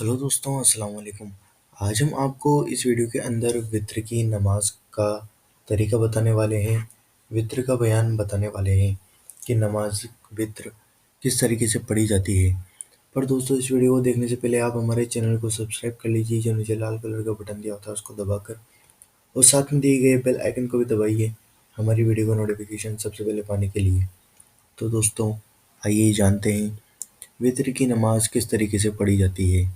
Hello दोस्तों, अस्सलाम वालेकुम। आज हम आपको इस वीडियो के अंदर वित्र की नमाज का तरीका बताने वाले हैं। वित्र का बयान बताने वाले हैं कि नमाज वित्र किस तरीके से पढ़ी जाती है। पर दोस्तों, इस वीडियो को देखने से पहले आप हमारे चैनल को सब्सक्राइब कर लीजिए, जो नीचे लाल कलर का बटन दिया होता है उसको दबाकर, और साथ में दिए गए बेल आइकन को भी दबाइए हमारी वीडियो का नोटिफिकेशन सबसे पहले पाने के लिए। तो दोस्तों, आइए जानते हैं वित्र की नमाज किस तरीके से पढ़ी जाती है।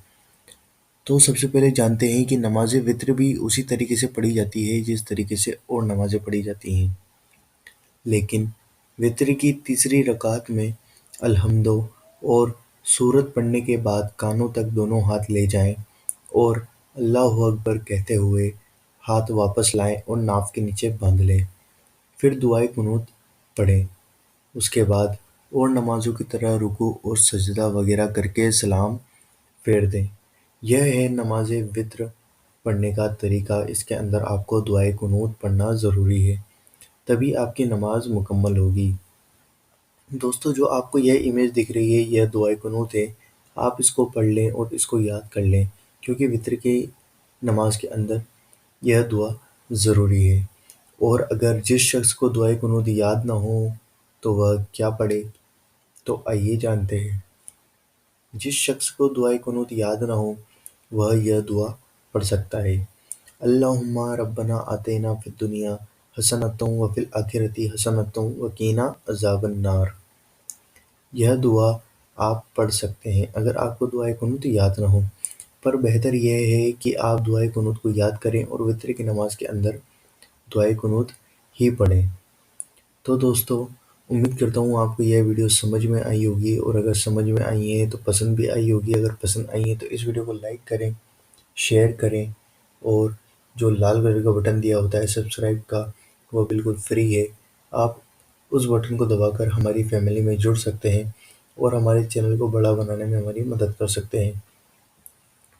तो सबसे पहले जानते हैं कि नमाज़ वित्र भी उसी तरीके से पढ़ी जाती है जिस तरीके से और नमाज़ें पढ़ी जाती हैं, लेकिन वित्र की तीसरी रकात में अलहम्दो और सूरत पढ़ने के बाद कानों तक दोनों हाथ ले जाएं और अल्लाहु अकबर कहते हुए हाथ वापस लाएं और नाफ के नीचे बांध लें। फिर दुआए कुनूत पढ़ें। उसके बाद और नमाज़ों की तरह रुकू और सजदा वगैरह करके सलाम फेर दें। यह है नमाज वित्र पढ़ने का तरीका। इसके अंदर आपको दुआए कुनूत पढ़ना ज़रूरी है, तभी आपकी नमाज मुकम्मल होगी। दोस्तों, जो आपको यह इमेज दिख रही है, यह दुआए कुनूत है। आप इसको पढ़ लें और इसको याद कर लें, क्योंकि वित्र की नमाज के अंदर यह दुआ ज़रूरी है। और अगर जिस शख्स को दुआए कुनूत याद ना हो तो वह क्या पढ़े, तो आइए जानते हैं। जिस शख्स को दुआए कुनूत याद ना हो वह यह दुआ पढ़ सकता है। अल्लाहुम्मा रब्बना आतिना फिद दुनिया हसनतम व फिल आखिरति हसनतम व कीना अज़ाबन नार। यह दुआ आप पढ़ सकते हैं अगर आपको दुआए कुनूत याद ना हो, पर बेहतर यह है कि आप दुआए कुनूत को याद करें और वित्र की नमाज के अंदर दुआए कुनूत ही पढ़ें। तो दोस्तों, उम्मीद करता हूँ आपको यह वीडियो समझ में आई होगी, और अगर समझ में आई है तो पसंद भी आई होगी। अगर पसंद आई है तो इस वीडियो को लाइक करें, शेयर करें, और जो लाल कलर का बटन दिया होता है सब्सक्राइब का, वो बिल्कुल फ्री है। आप उस बटन को दबाकर हमारी फैमिली में जुड़ सकते हैं और हमारे चैनल को बड़ा बनाने में हमारी मदद कर सकते हैं।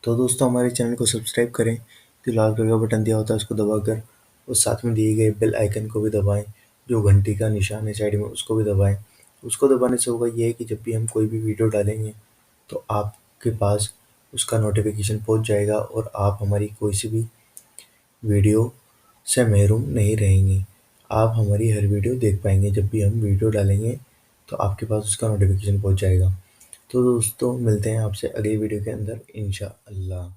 तो दोस्तों, हमारे चैनल को सब्सक्राइब करें, जो लाल कलर का बटन दिया होता है उसको दबाकर, और साथ में दिए गए बेल आइकन को भी दबाएं, जो घंटी का निशान है साइड में उसको भी दबाएं। उसको दबाने से होगा ये है कि जब भी हम कोई भी वीडियो डालेंगे तो आपके पास उसका नोटिफिकेशन पहुंच जाएगा और आप हमारी कोई सी भी वीडियो से महरूम नहीं रहेंगे। आप हमारी हर वीडियो देख पाएंगे। जब भी हम वीडियो डालेंगे तो आपके पास उसका नोटिफिकेशन पहुंच जाएगा। तो दोस्तों, मिलते हैं आपसे अगली वीडियो के अंदर इंशाअल्लाह।